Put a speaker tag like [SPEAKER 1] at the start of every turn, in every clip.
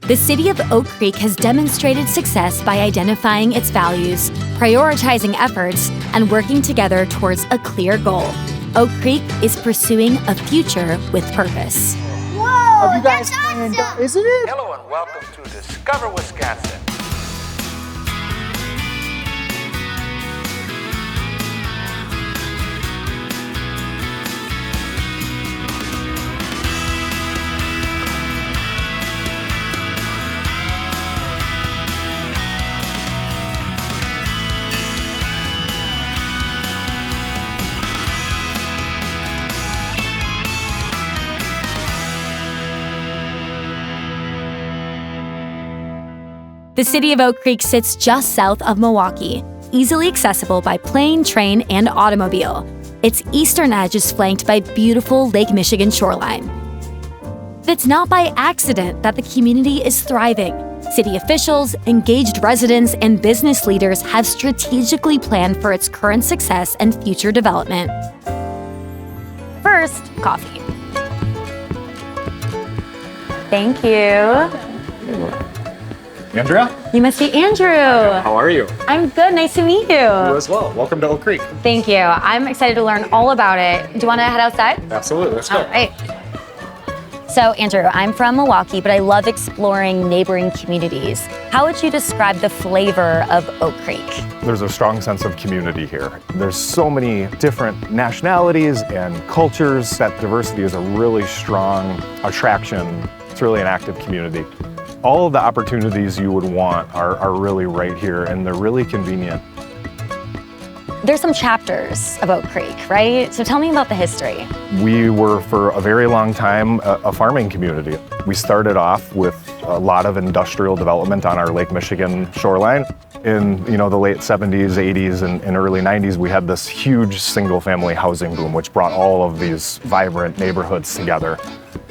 [SPEAKER 1] The city of Oak Creek has demonstrated success by identifying its values, prioritizing efforts, and working together towards a clear goal. Oak Creek is pursuing a future with purpose.
[SPEAKER 2] Whoa, have you guys planned, isn't it?
[SPEAKER 3] Hello and welcome to Discover Wisconsin.
[SPEAKER 1] The city of Oak Creek sits just south of Milwaukee, easily accessible by plane, train, and automobile. Its eastern edge is flanked by beautiful Lake Michigan shoreline. It's not by accident that the community is thriving. City officials, engaged residents, and business leaders have strategically planned for its current success and future development. First, coffee. Thank you.
[SPEAKER 4] Andrea?
[SPEAKER 1] You must be Andrew.
[SPEAKER 4] How are you?
[SPEAKER 1] I'm good. Nice to meet you.
[SPEAKER 4] You as well. Welcome to Oak Creek.
[SPEAKER 1] Thank you. I'm excited to learn all about it. Do you want to head outside?
[SPEAKER 4] Absolutely. Let's go.
[SPEAKER 1] All right. So, Andrew, I'm from Milwaukee, but I love exploring neighboring communities. How would you describe the flavor of Oak Creek?
[SPEAKER 4] There's a strong sense of community here. There's so many different nationalities and cultures that diversity is a really strong attraction. It's really an active community. All of the opportunities you would want are really right here, and they're really convenient.
[SPEAKER 1] There's some chapters of Oak Creek, right? So tell me about the history.
[SPEAKER 4] We were, for a very long time, a farming community. We started off with a lot of industrial development on our Lake Michigan shoreline. In the late 70s, 80s, and early 90s, we had this huge single-family housing boom, which brought all of these vibrant neighborhoods together.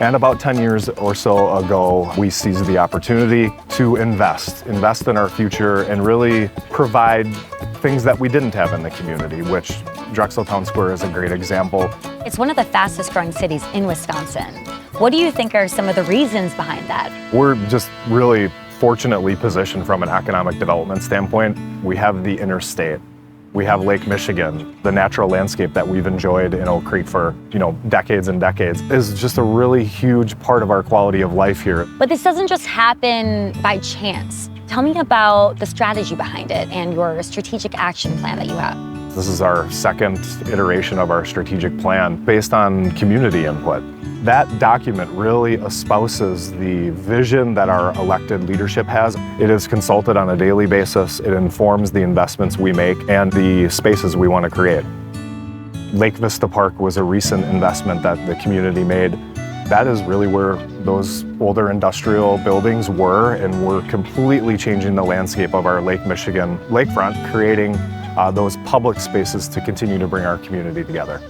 [SPEAKER 4] And about 10 years or so ago, we seized the opportunity to invest in our future and really provide things that we didn't have in the community, which Drexel Town Square is a great example.
[SPEAKER 1] It's one of the fastest growing cities in Wisconsin. What do you think are some of the reasons behind that?
[SPEAKER 4] We're just really fortunately positioned from an economic development standpoint. We have the interstate. We have Lake Michigan. The natural landscape that we've enjoyed in Oak Creek for, decades and decades is just a really huge part of our quality of life here.
[SPEAKER 1] But this doesn't just happen by chance. Tell me about the strategy behind it and your strategic action plan that you have.
[SPEAKER 4] This is our second iteration of our strategic plan based on community input. That document really espouses the vision that our elected leadership has. It is consulted on a daily basis. It informs the investments we make and the spaces we want to create. Lake Vista Park was a recent investment that the community made. That is really where those older industrial buildings were, and we're completely changing the landscape of our Lake Michigan lakefront, creating those public spaces to continue to bring our community together.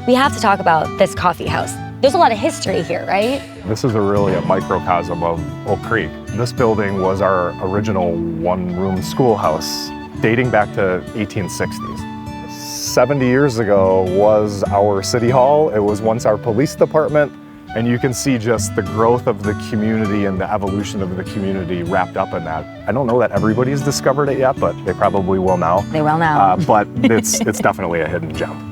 [SPEAKER 1] We have to talk about this coffee house. There's a lot of history here, right?
[SPEAKER 4] This is really a microcosm of Oak Creek. This building was our original one-room schoolhouse dating back to 1860s. 70 years ago was our city hall. It was once our police department. And you can see just the growth of the community and the evolution of the community wrapped up in that. I don't know that everybody's discovered it yet, but they probably will now.
[SPEAKER 1] They will now.
[SPEAKER 4] But it's definitely a hidden gem.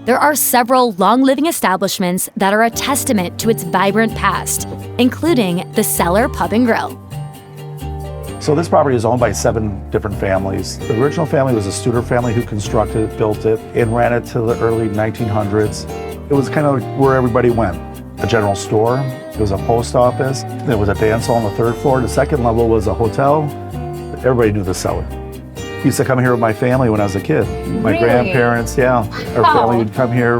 [SPEAKER 1] There are several long-living establishments that are a testament to its vibrant past, including the Cellar Pub Grill.
[SPEAKER 5] So this property is owned by 7 different families. The original family was a Studer family who constructed it, built it, and ran it to the early 1900s. It was kind of where everybody went. A general store, it was a post office, there was a dance hall on the 3rd floor. The 2nd level was a hotel. Everybody knew the cellar. I used to come here with my family when I was a kid. My grandparents, our family would come here.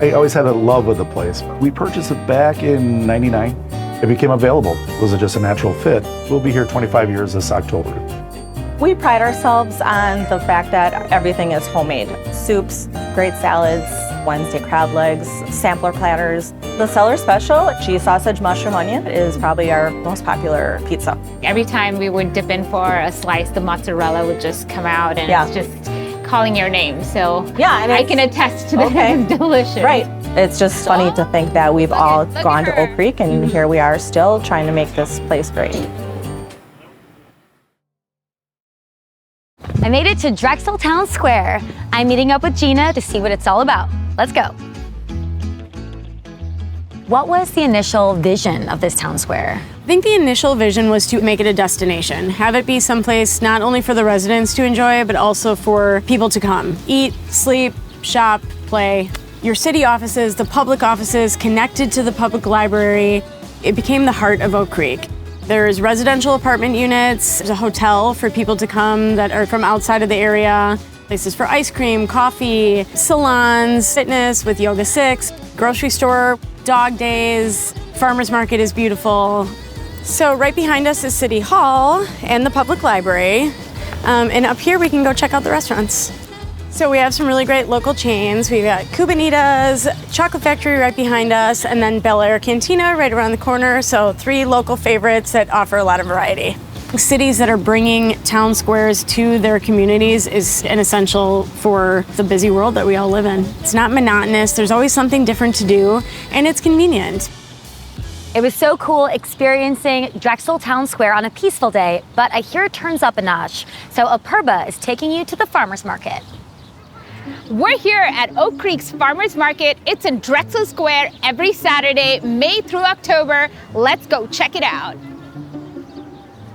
[SPEAKER 5] I always had a love of the place. We purchased it back in '99. It became available. It was just a natural fit. We'll be here 25 years this October.
[SPEAKER 6] We pride ourselves on the fact that everything is homemade. Soups, great salads, Wednesday crab legs, sampler platters. The Cellar Special, cheese sausage, mushroom, onion, is probably our most popular pizza.
[SPEAKER 7] Every time we would dip in for a slice, the mozzarella would just come out and it's just calling your name. So
[SPEAKER 6] yeah, and
[SPEAKER 7] I can attest to that. It's delicious.
[SPEAKER 6] Right. It's just funny to think that we've all gone to Oak Creek and here we are still trying to make this place great.
[SPEAKER 1] I made it to Drexel Town Square. I'm meeting up with Gina to see what it's all about. Let's go. What was the initial vision of this town square?
[SPEAKER 8] I think the initial vision was to make it a destination, have it be someplace not only for the residents to enjoy, but also for people to come, eat, sleep, shop, play. Your city offices, the public offices connected to the public library. It became the heart of Oak Creek. There's residential apartment units, there's a hotel for people to come that are from outside of the area, places for ice cream, coffee, salons, fitness with Yoga 6, grocery store, dog days, farmers market is beautiful. So right behind us is City Hall and the public library. And up here we can go check out the restaurants. So we have some really great local chains. We've got Cubanitas, Chocolate Factory right behind us, and then Bel Air Cantina right around the corner. So 3 local favorites that offer a lot of variety. Cities that are bringing town squares to their communities is an essential for the busy world that we all live in. It's not monotonous, there's always something different to do, and it's convenient.
[SPEAKER 1] It was so cool experiencing Drexel Town Square on a peaceful day, but I hear it turns up a notch. So Apurba is taking you to the farmers market.
[SPEAKER 7] We're here at Oak Creek's Farmers Market. It's in Drexel Square every Saturday, May through October. Let's go check it out.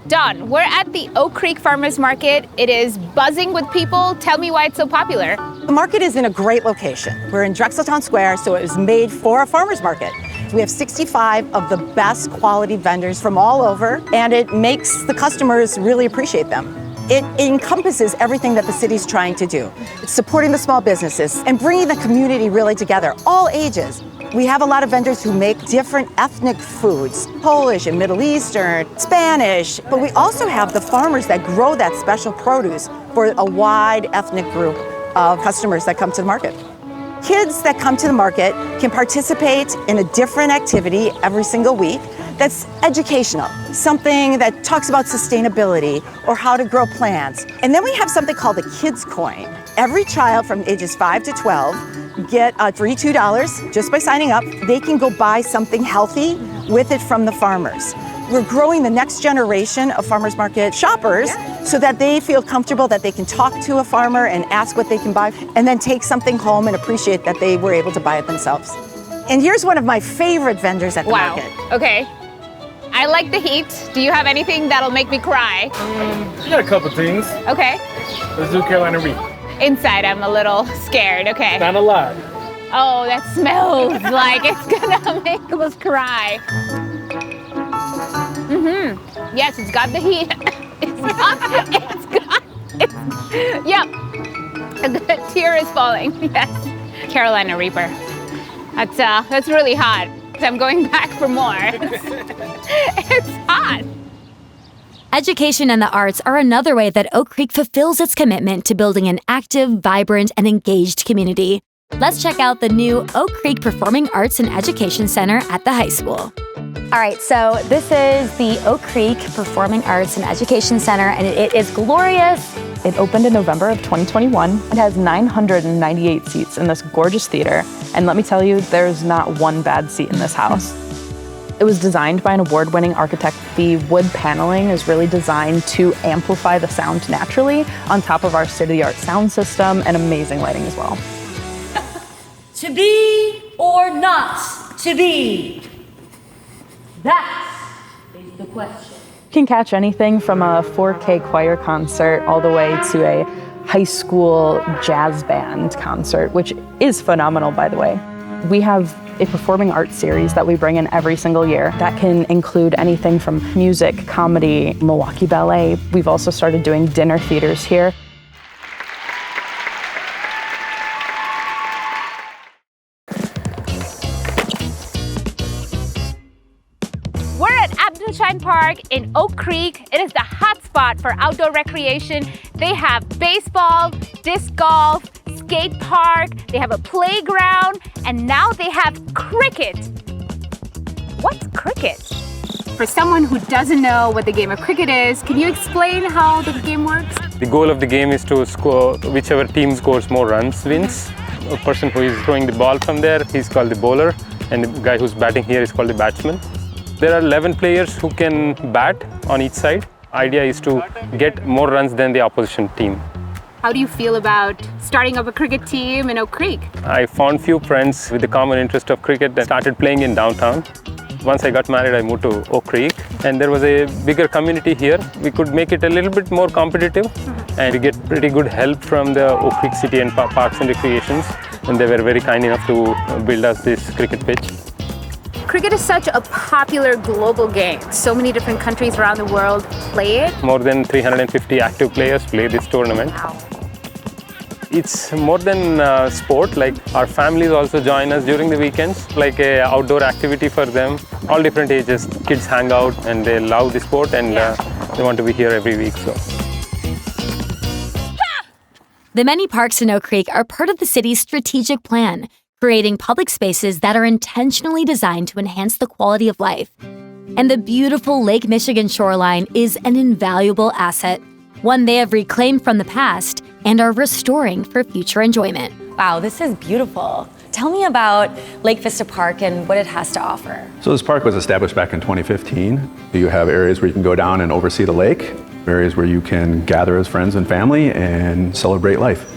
[SPEAKER 7] Dawn, we're at the Oak Creek Farmers Market. It is buzzing with people. Tell me why it's so popular.
[SPEAKER 9] The market is in a great location. We're in Drexel Town Square, so it was made for a farmers market. We have 65 of the best quality vendors from all over, and it makes the customers really appreciate them. It encompasses everything that the city's trying to do. It's supporting the small businesses and bringing the community really together, all ages. We have a lot of vendors who make different ethnic foods, Polish and Middle Eastern, Spanish, but we also have the farmers that grow that special produce for a wide ethnic group of customers that come to the market. Kids that come to the market can participate in a different activity every single week that's educational, something that talks about sustainability or how to grow plants. And then we have something called the Kids Coin. Every child from ages 5 to 12 get a free $2 just by signing up. They can go buy something healthy with it from the farmers. We're growing the next generation of farmers market shoppers so that they feel comfortable that they can talk to a farmer and ask what they can buy and then take something home and appreciate that they were able to buy it themselves. And here's one of my favorite vendors at the market.
[SPEAKER 7] Okay. I like the heat. Do you have anything that'll make me cry?
[SPEAKER 10] I got a couple things.
[SPEAKER 7] Okay.
[SPEAKER 10] Let's do Carolina Reaper.
[SPEAKER 7] Inside, I'm a little scared. Okay.
[SPEAKER 10] Not a lot.
[SPEAKER 7] Oh, that smells like it's gonna make us cry. Yes, it's got the heat. Yep. A good tear is falling. Yes. Carolina Reaper. That's really hot. I'm going back for more. It's hot.
[SPEAKER 1] Education and the arts are another way that Oak Creek fulfills its commitment to building an active, vibrant, and engaged community. Let's check out the new Oak Creek Performing Arts and Education Center at the high school. All right, so this is the Oak Creek Performing Arts and Education Center, and it is glorious.
[SPEAKER 6] It opened in November of 2021. It has 998 seats in this gorgeous theater. And let me tell you, there's not one bad seat in this house. It was designed by an award-winning architect. The wood paneling is really designed to amplify the sound naturally on top of our state-of-the-art sound system and amazing lighting as well.
[SPEAKER 11] To be or not to be? That is the question.
[SPEAKER 6] You can catch anything from a 4K choir concert all the way to a high school jazz band concert, which is phenomenal, by the way. We have a performing arts series that we bring in every single year that can include anything from music, comedy, Milwaukee Ballet. We've also started doing dinner theaters here.
[SPEAKER 7] We're at Abdenschein Park in Oak Creek. It is the hot spot for outdoor recreation. They have baseball, disc golf, skate park, they have a playground, and now they have cricket. What's cricket? For someone who doesn't know what the game of cricket is, can you explain how the game works?
[SPEAKER 10] The goal of the game is to score, whichever team scores more runs wins.
[SPEAKER 12] a person who is throwing the ball from there, he's called the bowler, and the guy who's batting here is called the batsman. There are 11 players who can bat on each side. Idea is to get more runs than the opposition team.
[SPEAKER 7] How do you feel about starting up a cricket team in Oak Creek?
[SPEAKER 12] I found few friends with the common interest of cricket and started playing in downtown. Once I got married, I moved to Oak Creek, and there was a bigger community here. We could make it a little bit more competitive, and we get pretty good help from the Oak Creek City and Parks and Recreations, and they were very kind enough to build us this cricket pitch.
[SPEAKER 7] Cricket is such a popular global game. So many different countries around the world play it.
[SPEAKER 12] More than 350 active players play this tournament.
[SPEAKER 7] Wow.
[SPEAKER 12] It's more than sport. Like our families also join us during the weekends, like a outdoor activity for them. All different ages, kids hang out and they love the sport, and they want to be here every week. So.
[SPEAKER 1] The many parks in Oak Creek are part of the city's strategic plan, creating public spaces that are intentionally designed to enhance the quality of life. And the beautiful Lake Michigan shoreline is an invaluable asset, one they have reclaimed from the past and are restoring for future enjoyment.
[SPEAKER 11] Wow, this is beautiful. Tell me about Lake Vista Park and what it has to offer.
[SPEAKER 13] So this park was established back in 2015. You have areas where you can go down and oversee the lake, areas where you can gather as friends and family and celebrate life.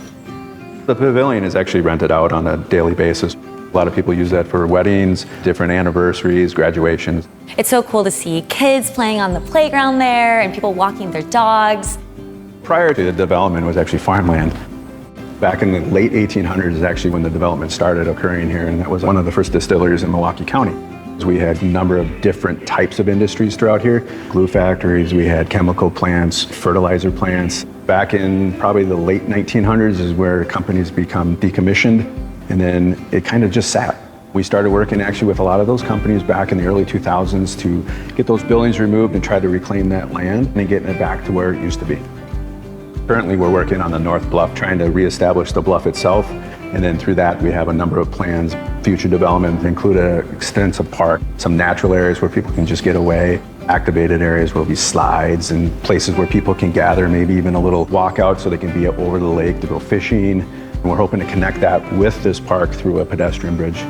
[SPEAKER 13] The pavilion is actually rented out on a daily basis. A lot of people use that for weddings, different anniversaries, graduations.
[SPEAKER 11] It's so cool to see kids playing on the playground there and people walking their dogs.
[SPEAKER 13] Prior to the development was actually farmland. Back in the late 1800s is actually when the development started occurring here, and that was one of the first distilleries in Milwaukee County. We had a number of different types of industries throughout here. Glue factories, we had chemical plants, fertilizer plants. Back in probably the late 1900s is where companies become decommissioned, and then it kind of just sat. We started working actually with a lot of those companies back in the early 2000s to get those buildings removed and try to reclaim that land and getting it back to where it used to be. Currently, we're working on the North Bluff, trying to reestablish the bluff itself. And then through that, we have a number of plans. Future development include an extensive park, some natural areas where people can just get away, activated areas where there'll be slides and places where people can gather, maybe even a little walkout so they can be over the lake to go fishing. And we're hoping to connect that with this park through a pedestrian bridge.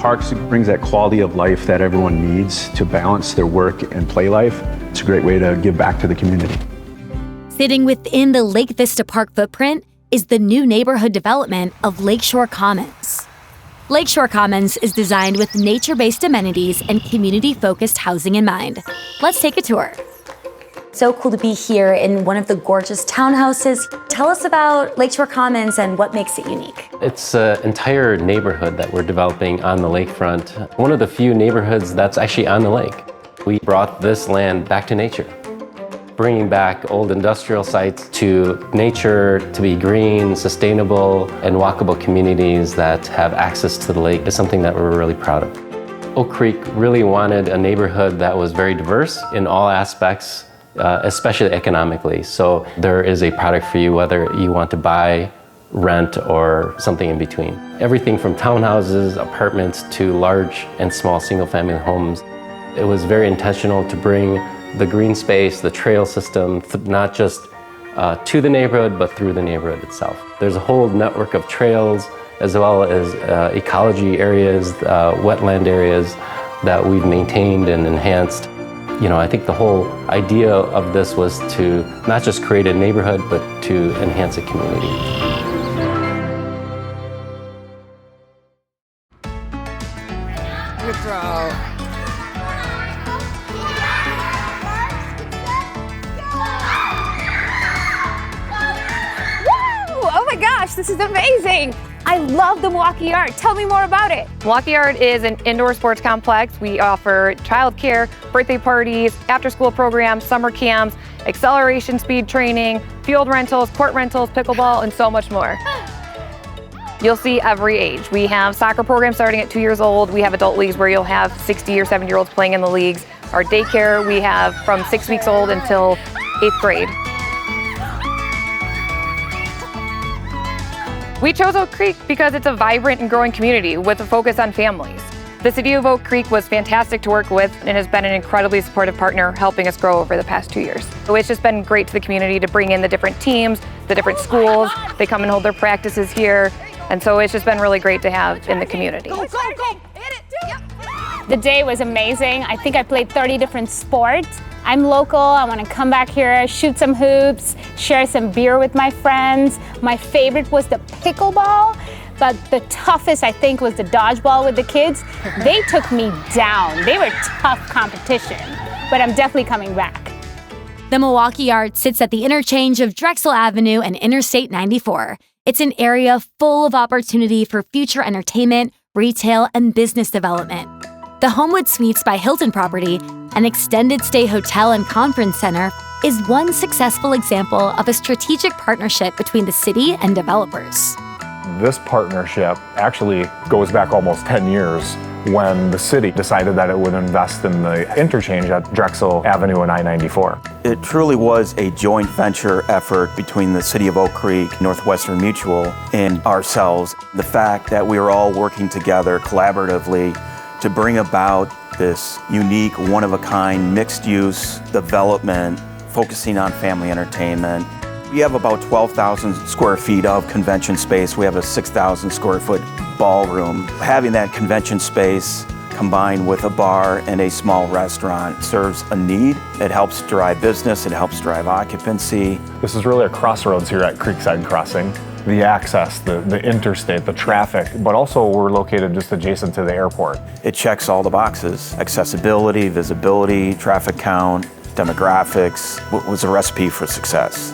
[SPEAKER 13] Parks brings that quality of life that everyone needs to balance their work and play life. It's a great way to give back to the community.
[SPEAKER 1] Sitting within the Lake Vista Park footprint is the new neighborhood development of Lakeshore Commons. Lakeshore Commons is designed with nature-based amenities and community-focused housing in mind. Let's take a tour.
[SPEAKER 11] So cool to be here in one of the gorgeous townhouses. Tell us about Lakeshore Commons and what makes it unique.
[SPEAKER 14] It's an entire neighborhood that we're developing on the lakefront. One of the few neighborhoods that's actually on the lake. We brought this land back to nature, bringing back old industrial sites to nature, to be green, sustainable, and walkable communities that have access to the lake is something that we're really proud of. Oak Creek really wanted a neighborhood that was very diverse in all aspects, especially economically. So there is a product for you whether you want to buy, rent, or something in between. Everything from townhouses, apartments, to large and small single-family homes. It was very intentional to bring the green space, the trail system, not just to the neighborhood, but through the neighborhood itself. There's a whole network of trails, as well as ecology areas, wetland areas that we've maintained and enhanced. You know, I think the whole idea of this was to not just create a neighborhood, but to enhance a community.
[SPEAKER 2] Good throw.
[SPEAKER 7] Oh my gosh, this is amazing. I love the Milwaukee Yard. Tell me more about it.
[SPEAKER 15] Milwaukee Yard is an indoor sports complex. We offer childcare, birthday parties, after-school programs, summer camps, acceleration speed training, field rentals, court rentals, pickleball, and so much more. You'll see every age. We have soccer programs starting at 2 years old. We have adult leagues where you'll have 60 or 70-year-olds playing in the leagues. Our daycare, we have from 6 weeks old until 8th grade. We chose Oak Creek because it's a vibrant and growing community with a focus on families. The city of Oak Creek was fantastic to work with and has been an incredibly supportive partner helping us grow over the past 2 years. So it's just been great to the community to bring in the different teams, the different schools. They come and hold their practices here. And so it's just been really great to have in the community.
[SPEAKER 7] Go, go, go. The day was amazing. I think I played 30 different sports. I'm local, I want to come back here, shoot some hoops, share some beer with my friends. My favorite was the pickleball, but the toughest I think was the dodgeball with the kids. They took me down. They were tough competition, but I'm definitely coming back.
[SPEAKER 1] The Milwaukee Yard sits at the interchange of Drexel Avenue and Interstate 94. It's an area full of opportunity for future entertainment, retail, and business development. The Homewood Suites by Hilton property, an extended stay hotel and conference center, is one successful example of a strategic partnership between the city and developers.
[SPEAKER 4] This partnership actually goes back almost 10 years when the city decided that it would invest in the interchange at Drexel Avenue and I-94.
[SPEAKER 16] It truly was a joint venture effort between the City of Oak Creek, Northwestern Mutual, and ourselves. The fact that we were all working together collaboratively to bring about this unique, one-of-a-kind, mixed-use development focusing on family entertainment. We have about 12,000 square feet of convention space. We have a 6,000 square foot ballroom. Having that convention space combined with a bar and a small restaurant serves a need. It helps drive business, it helps drive occupancy.
[SPEAKER 4] This is really a crossroads here at Creekside Crossing. The access, the interstate, the traffic, but also we're located just adjacent to the airport.
[SPEAKER 16] It checks all the boxes: accessibility, visibility, traffic count, demographics. What was a recipe for success?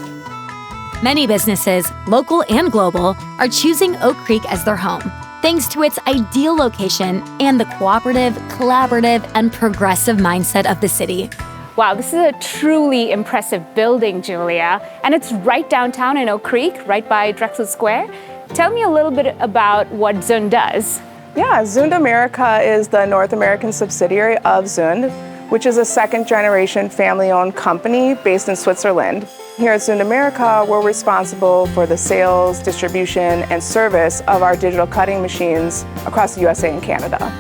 [SPEAKER 1] Many businesses, local and global, are choosing Oak Creek as their home, thanks to its ideal location and the cooperative, collaborative, and progressive mindset of the city.
[SPEAKER 7] Wow, this is a truly impressive building, Julia. And it's right downtown in Oak Creek, right by Drexel Square. Tell me a little bit about what Zund does.
[SPEAKER 17] Yeah, Zund America is the North American subsidiary of Zund, which is a second-generation family-owned company based in Switzerland. Here at Zund America, we're responsible for the sales, distribution, and service of our digital cutting machines across the USA and Canada.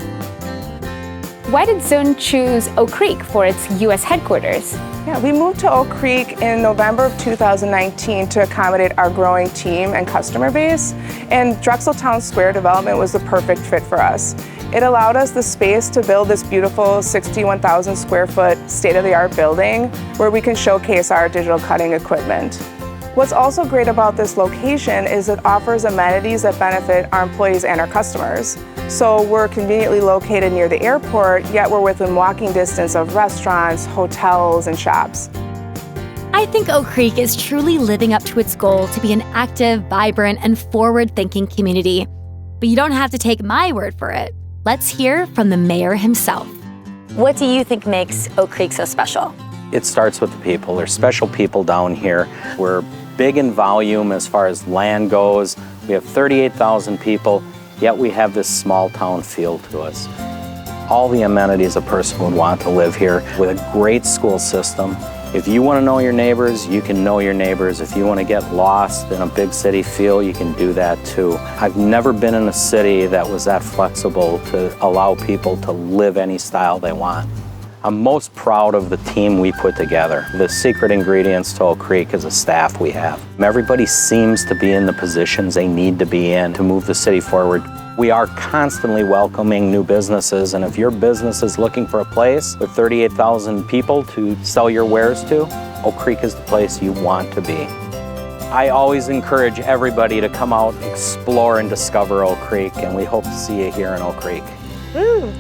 [SPEAKER 7] Why did Zund choose Oak Creek for its U.S. headquarters?
[SPEAKER 17] Yeah, we moved to Oak Creek in November of 2019 to accommodate our growing team and customer base, and Drexel Town Square development was the perfect fit for us. It allowed us the space to build this beautiful 61,000 square foot state-of-the-art building where we can showcase our digital cutting equipment. What's also great about this location is it offers amenities that benefit our employees and our customers. So we're conveniently located near the airport, yet we're within walking distance of restaurants, hotels, and shops.
[SPEAKER 1] I think Oak Creek is truly living up to its goal to be an active, vibrant, and forward-thinking community. But you don't have to take my word for it. Let's hear from the mayor himself.
[SPEAKER 11] What do you think makes Oak Creek so special?
[SPEAKER 18] It starts with the people. There's special people down here. We're big in volume as far as land goes. We have 38,000 people, yet we have this small town feel to us. All the amenities a person would want to live here with a great school system. If you want to know your neighbors, you can know your neighbors. If you want to get lost in a big city feel, you can do that too. I've never been in a city that was that flexible to allow people to live any style they want. I'm most proud of the team we put together. The secret ingredients to Oak Creek is the staff we have. Everybody seems to be in the positions they need to be in to move the city forward. We are constantly welcoming new businesses, and if your business is looking for a place with 38,000 people to sell your wares to, Oak Creek is the place you want to be. I always encourage everybody to come out, explore, and discover Oak Creek, and we hope to see you here in Oak Creek.
[SPEAKER 17] Woo.